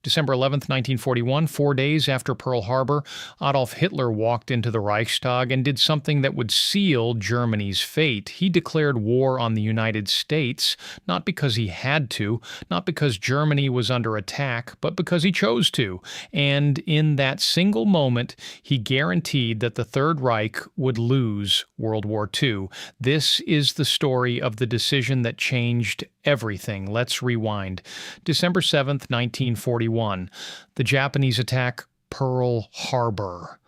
December 11th, 1941, 4 days after Pearl Harbor, Adolf Hitler walked into the Reichstag and did something that would seal Germany's fate. He declared war on the United States, not because he had to, not because Germany was under attack, but because he chose to. And in that single moment, he guaranteed that the Third Reich would lose World War II. This is the story of the decision that changed everything. Let's rewind. December 7th, 1941. The Japanese attack Pearl Harbor.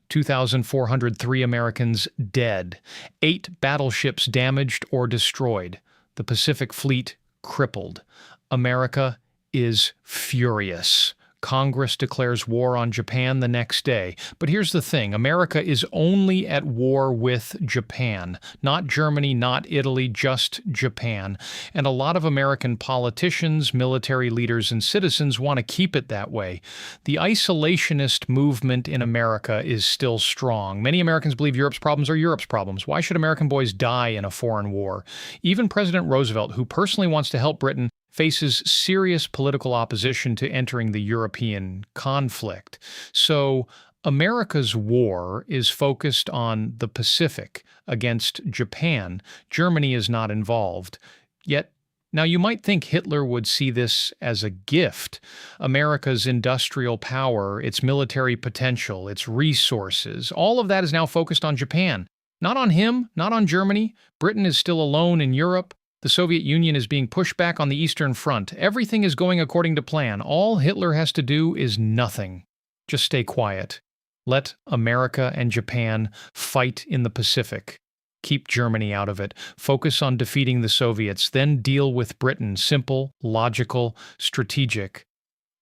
2,403 Americans dead. 8 battleships damaged or destroyed. The Pacific Fleet crippled. America is furious. Congress declares war on Japan the next day. But here's the thing, America is only at war with Japan. Not Germany, not Italy, just Japan. And a lot of American politicians, military leaders, and citizens want to keep it that way. The isolationist movement in America is still strong. Many Americans believe Europe's problems are Europe's problems. Why should American boys die in a foreign war? Even President Roosevelt, who personally wants to help Britain, faces serious political opposition to entering the European conflict. So America's war is focused on the Pacific against Japan. Germany is not involved. Yet, now you might think Hitler would see this as a gift. America's industrial power, its military potential, its resources, all of that is now focused on Japan. Not on him, not on Germany. Britain is still alone in Europe. The Soviet Union is being pushed back on the Eastern Front. Everything is going according to plan. All Hitler has to do is nothing. Just stay quiet. Let America and Japan fight in the Pacific. Keep Germany out of it. Focus on defeating the Soviets, then deal with Britain. Simple, logical, strategic.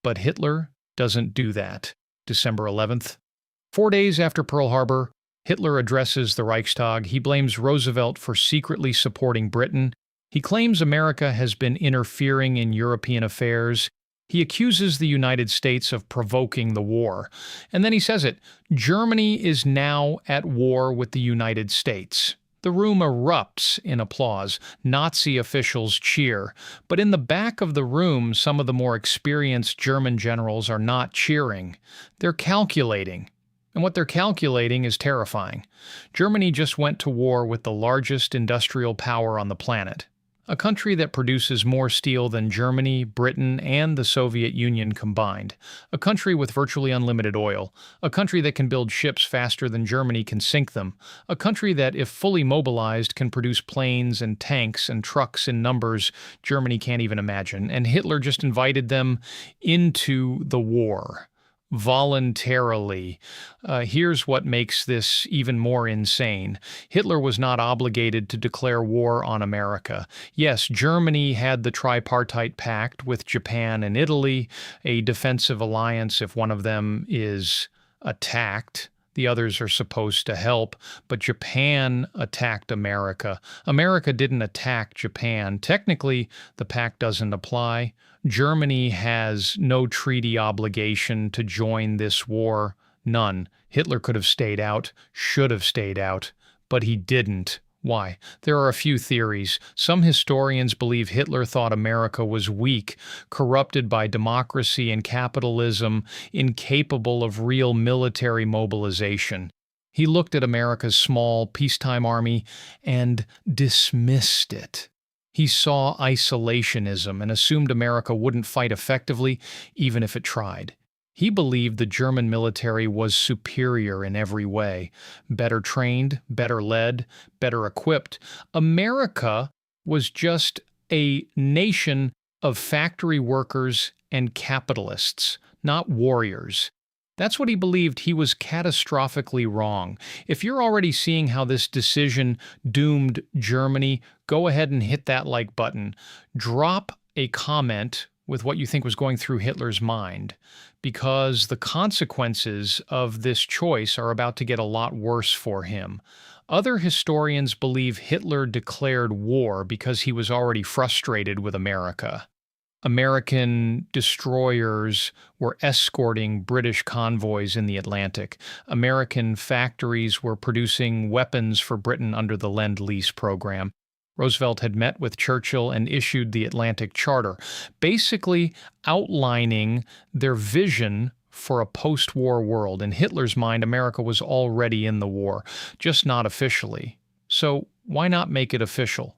But Hitler doesn't do that. December 11th. 4 days after Pearl Harbor, Hitler addresses the Reichstag. He blames Roosevelt for secretly supporting Britain. He claims America has been interfering in European affairs. He accuses the United States of provoking the war. And then he says it, Germany is now at war with the United States. The room erupts in applause. Nazi officials cheer. But in the back of the room, some of the more experienced German generals are not cheering. They're calculating. And what they're calculating is terrifying. Germany just went to war with the largest industrial power on the planet. A country that produces more steel than Germany, Britain, and the Soviet Union combined. A country with virtually unlimited oil. A country that can build ships faster than Germany can sink them. A country that, if fully mobilized, can produce planes and tanks and trucks in numbers Germany can't even imagine. And Hitler just invited them into the war. Voluntarily. Here's what makes this even more insane. Hitler was not obligated to declare war on America. Yes, Germany had the tripartite pact with Japan and Italy, a defensive alliance if one of them is attacked. The others are supposed to help, but Japan attacked America. America didn't attack Japan. Technically, the pact doesn't apply. Germany has no treaty obligation to join this war. None. Hitler could have stayed out, should have stayed out, but he didn't. Why? There are a few theories. Some historians believe Hitler thought America was weak, corrupted by democracy and capitalism, incapable of real military mobilization. He looked at America's small peacetime army and dismissed it. He saw isolationism and assumed America wouldn't fight effectively even if it tried. He believed the German military was superior in every way, better trained, better led, better equipped. America was just a nation of factory workers and capitalists, not warriors. That's what he believed. He was catastrophically wrong. If you're already seeing how this decision doomed Germany, go ahead and hit that like button. Drop a comment with what you think was going through Hitler's mind, because the consequences of this choice are about to get a lot worse for him. Other historians believe Hitler declared war because he was already frustrated with America. American destroyers were escorting British convoys in the Atlantic. American factories were producing weapons for Britain under the Lend-Lease program. Roosevelt had met with Churchill and issued the Atlantic Charter, basically outlining their vision for a post-war world. In Hitler's mind, America was already in the war, just not officially. So why not make it official?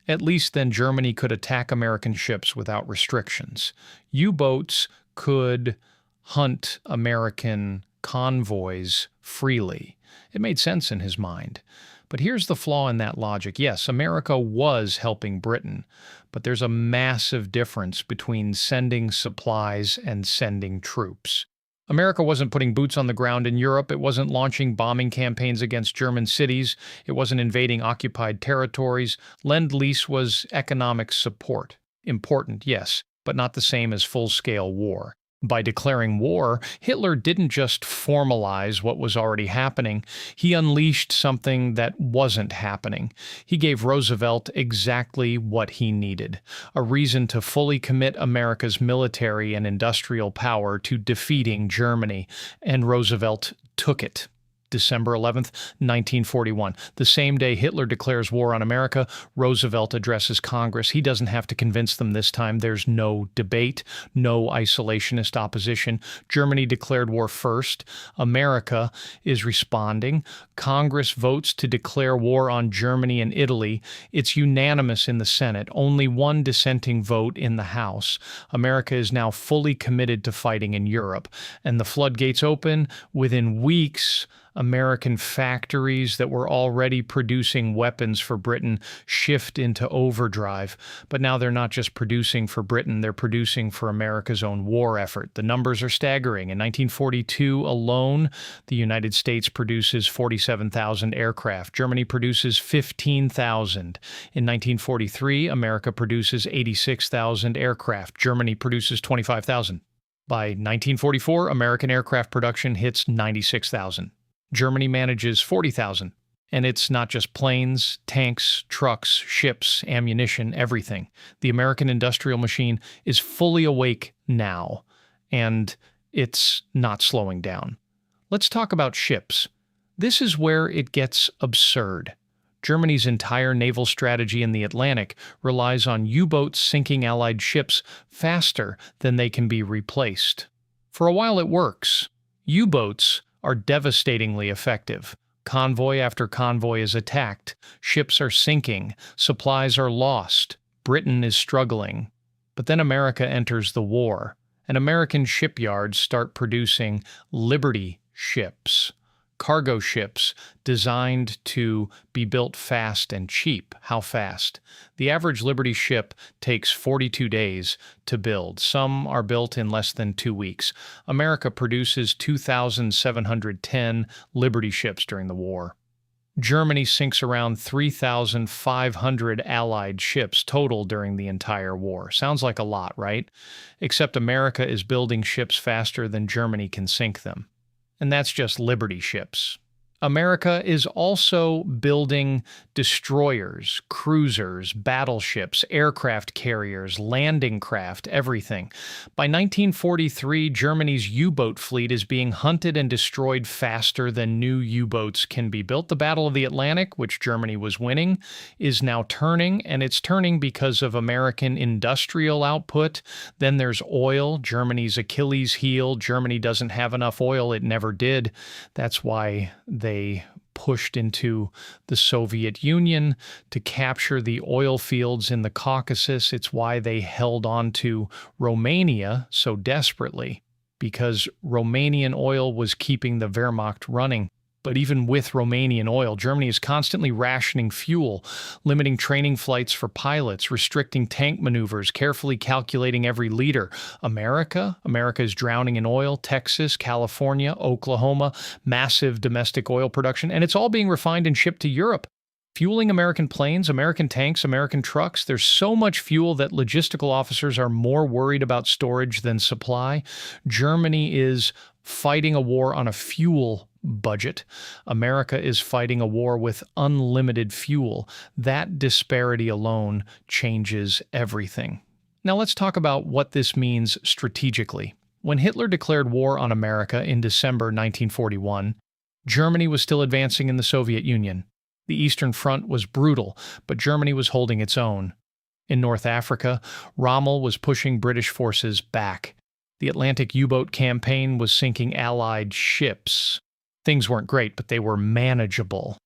At least then Germany could attack American ships without restrictions. U-boats could hunt American convoys freely. It made sense in his mind. But here's the flaw in that logic. Yes, America was helping Britain, but there's a massive difference between sending supplies and sending troops. America wasn't putting boots on the ground in Europe. It wasn't launching bombing campaigns against German cities. It wasn't invading occupied territories. Lend-Lease was economic support. Important, yes, but not the same as full-scale war. By declaring war, Hitler didn't just formalize what was already happening. He unleashed something that wasn't happening. He gave Roosevelt exactly what he needed, a reason to fully commit America's military and industrial power to defeating Germany, and Roosevelt took it. December 11th, 1941. The same day Hitler declares war on America, Roosevelt addresses Congress. He doesn't have to convince them this time. There's no debate, no isolationist opposition. Germany declared war first. America is responding. Congress votes to declare war on Germany and Italy. It's unanimous in the Senate, only one dissenting vote in the House. America is now fully committed to fighting in Europe, and the floodgates open. Within weeks, American factories that were already producing weapons for Britain shift into overdrive. But now they're not just producing for Britain, they're producing for America's own war effort. The numbers are staggering. In 1942 alone, the United States produces 47,000 aircraft. Germany produces 15,000. In 1943, America produces 86,000 aircraft. Germany produces 25,000. By 1944, American aircraft production hits 96,000. Germany manages 40,000. And it's not just planes, tanks, trucks, ships, ammunition, everything. The American industrial machine is fully awake now, and it's not slowing down. Let's talk about ships. This is where it gets absurd. Germany's entire naval strategy in the Atlantic relies on U-boats sinking Allied ships faster than they can be replaced. For a while it works. U-boats are devastatingly effective. Convoy after convoy is attacked. Ships are sinking. Supplies are lost. Britain is struggling. But then America enters the war, and American shipyards start producing Liberty ships. Cargo ships designed to be built fast and cheap. How fast? The average Liberty ship takes 42 days to build. Some are built in less than 2 weeks. America produces 2,710 Liberty ships during the war. Germany sinks around 3,500 Allied ships total during the entire war. Sounds like a lot, right? Except America is building ships faster than Germany can sink them. And that's just Liberty ships. America is also building destroyers, cruisers, battleships, aircraft carriers, landing craft, everything. By 1943, Germany's U-boat fleet is being hunted and destroyed faster than new U-boats can be built. The Battle of the Atlantic, which Germany was winning, is now turning, and it's turning because of American industrial output. Then there's oil, Germany's Achilles heel. Germany doesn't have enough oil. It never did. That's why they pushed into the Soviet Union to capture the oil fields in the Caucasus. It's why they held on to Romania so desperately, because Romanian oil was keeping the Wehrmacht running. But even with Romanian oil, Germany is constantly rationing fuel, limiting training flights for pilots, restricting tank maneuvers, carefully calculating every liter. America is drowning in oil. Texas, California, Oklahoma, massive domestic oil production, and it's all being refined and shipped to Europe. Fueling American planes, American tanks, American trucks. There's so much fuel that logistical officers are more worried about storage than supply. Germany is fighting a war on a fuel budget. America is fighting a war with unlimited fuel. That disparity alone changes everything. Now let's talk about what this means strategically. When Hitler declared war on America in December 1941, Germany was still advancing in the Soviet Union. The Eastern Front was brutal, but Germany was holding its own. In North Africa, Rommel was pushing British forces back. The Atlantic U-boat campaign was sinking Allied ships. Things weren't great, but they were manageable.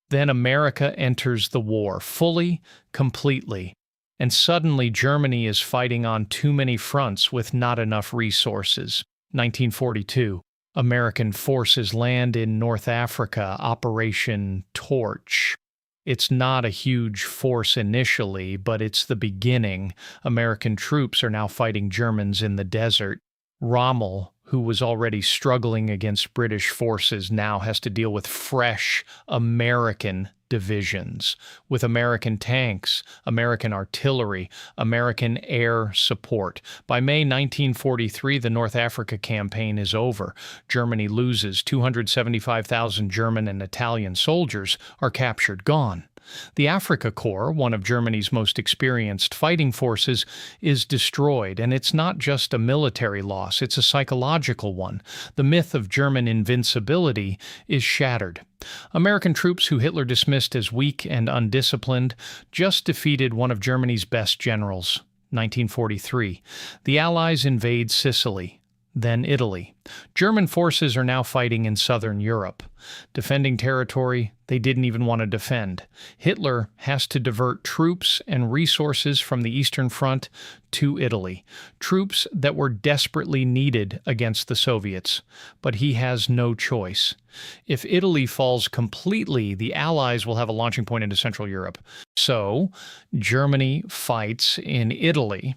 Then America enters the war, fully, completely. And suddenly Germany is fighting on too many fronts with not enough resources. 1942. American forces land in North Africa, Operation Torch. It's not a huge force initially, but it's the beginning. American troops are now fighting Germans in the desert. Rommel, who was already struggling against British forces, now has to deal with fresh American divisions, with American tanks, American artillery, American air support. By May 1943, the North Africa campaign is over. Germany loses. 275,000 German and Italian soldiers are captured, gone. The Africa Corps, one of Germany's most experienced fighting forces, is destroyed, and it's not just a military loss, it's a psychological one. The myth of German invincibility is shattered. American troops who Hitler dismissed as weak and undisciplined just defeated one of Germany's best generals. 1943. The Allies invade Sicily, then Italy. German forces are now fighting in southern Europe, defending territory they didn't even want to defend. Hitler has to divert troops and resources from the Eastern Front to Italy, troops that were desperately needed against the Soviets. But he has no choice. If Italy falls completely, the Allies will have a launching point into Central Europe. So, Germany fights in Italy,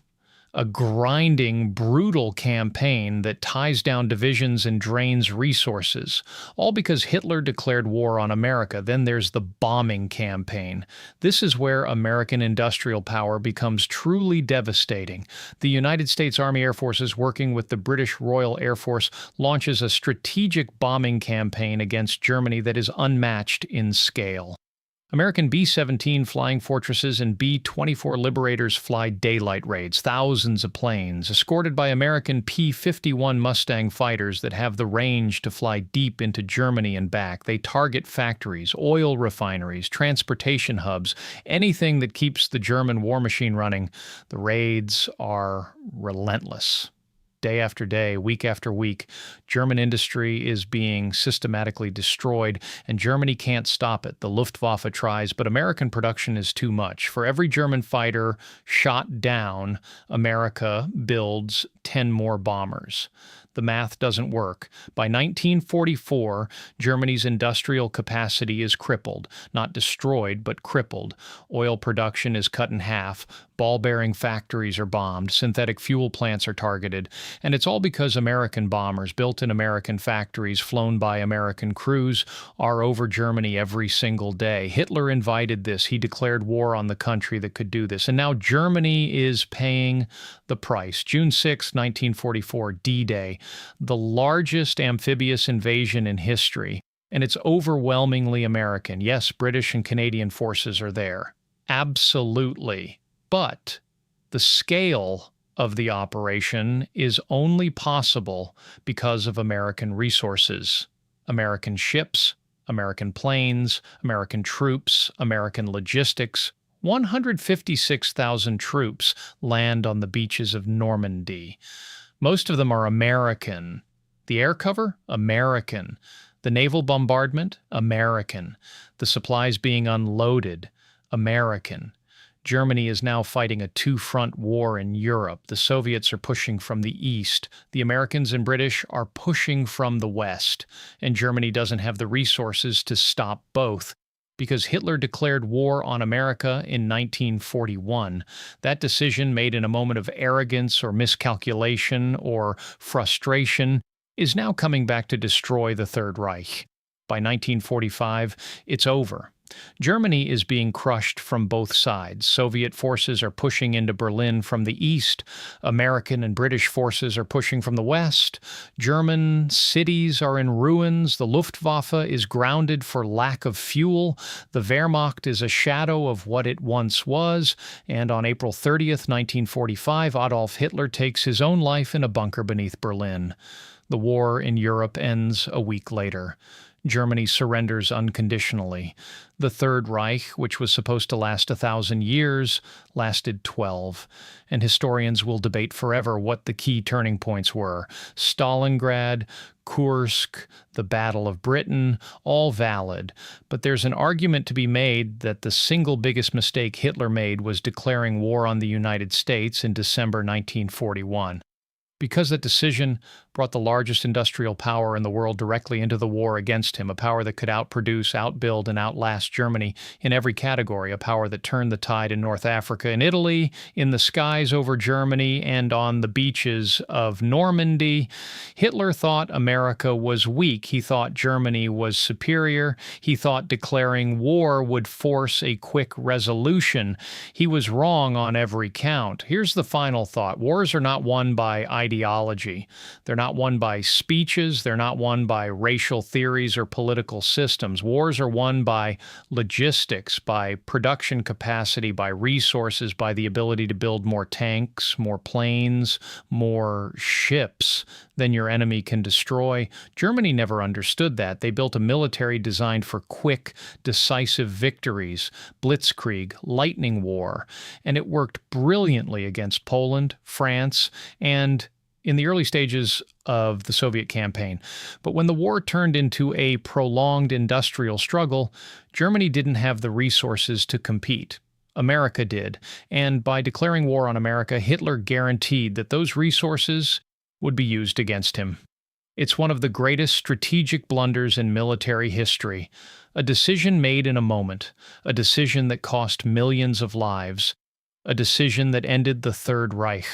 a grinding, brutal campaign that ties down divisions and drains resources, all because Hitler declared war on America. Then there's the bombing campaign. This is where American industrial power becomes truly devastating. The United States Army Air Forces, working with the British Royal Air Force, launches a strategic bombing campaign against Germany that is unmatched in scale. American B-17 Flying Fortresses and B-24 Liberators fly daylight raids, thousands of planes, escorted by American P-51 Mustang fighters that have the range to fly deep into Germany and back. They target factories, oil refineries, transportation hubs, anything that keeps the German war machine running. The raids are relentless. Day after day, week after week, German industry is being systematically destroyed, and Germany can't stop it. The Luftwaffe tries, but American production is too much. For every German fighter shot down, America builds 10 more bombers. The math doesn't work. By 1944, Germany's industrial capacity is crippled. Not destroyed, but crippled. Oil production is cut in half. Ball-bearing factories are bombed. Synthetic fuel plants are targeted. And it's all because American bombers, built in American factories, flown by American crews, are over Germany every single day. Hitler invited this. He declared war on the country that could do this. And now Germany is paying the price. June 6, 1944, D-Day. The largest amphibious invasion in history, and it's overwhelmingly American. Yes, British and Canadian forces are there. Absolutely. But the scale of the operation is only possible because of American resources. American ships, American planes, American troops, American logistics. 156,000 troops land on the beaches of Normandy. Most of them are American. The air cover? American. The naval bombardment? American. The supplies being unloaded? American. Germany is now fighting a two-front war in Europe. The Soviets are pushing from the east. The Americans and British are pushing from the west. And Germany doesn't have the resources to stop both, because Hitler declared war on America in 1941. That decision, made in a moment of arrogance or miscalculation or frustration, is now coming back to destroy the Third Reich. By 1945, it's over. Germany is being crushed from both sides. Soviet forces are pushing into Berlin from the east. American and British forces are pushing from the west. German cities are in ruins. The Luftwaffe is grounded for lack of fuel. The Wehrmacht is a shadow of what it once was. And on April 30th, 1945, Adolf Hitler takes his own life in a bunker beneath Berlin. The war in Europe ends a week later. Germany surrenders unconditionally. The Third Reich, which was supposed to last 1,000 years, lasted 12. And historians will debate forever what the key turning points were. Stalingrad, Kursk, the Battle of Britain, all valid. But there's an argument to be made that the single biggest mistake Hitler made was declaring war on the United States in December 1941. Because that decision brought the largest industrial power in the world directly into the war against him, a power that could outproduce, outbuild, and outlast Germany in every category, a power that turned the tide in North Africa and Italy, in the skies over Germany, and on the beaches of Normandy. Hitler thought America was weak. He thought Germany was superior. He thought declaring war would force a quick resolution. He was wrong on every count. Here's the final thought. Wars are not won by ideology. They're not won by speeches. They're not won by racial theories or political systems. Wars are won by logistics, by production capacity, by resources, by the ability to build more tanks, more planes, more ships than your enemy can destroy. Germany never understood that. They built a military designed for quick, decisive victories, blitzkrieg, lightning war, and it worked brilliantly against Poland, France, and in the early stages of the Soviet campaign. But when the war turned into a prolonged industrial struggle, Germany didn't have the resources to compete. America did. And by declaring war on America, Hitler guaranteed that those resources would be used against him. It's one of the greatest strategic blunders in military history. A decision made in a moment, a decision that cost millions of lives, a decision that ended the Third Reich.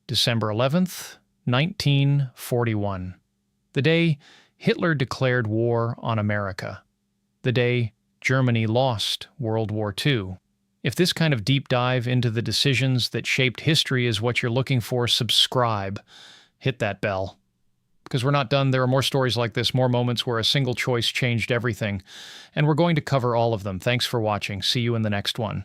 December 11th, 1941. The day Hitler declared war on America. The day Germany lost World War II. If this kind of deep dive into the decisions that shaped history is what you're looking for, subscribe. Hit that bell. Because we're not done. There are more stories like this, more moments where a single choice changed everything. And we're going to cover all of them. Thanks for watching. See you in the next one.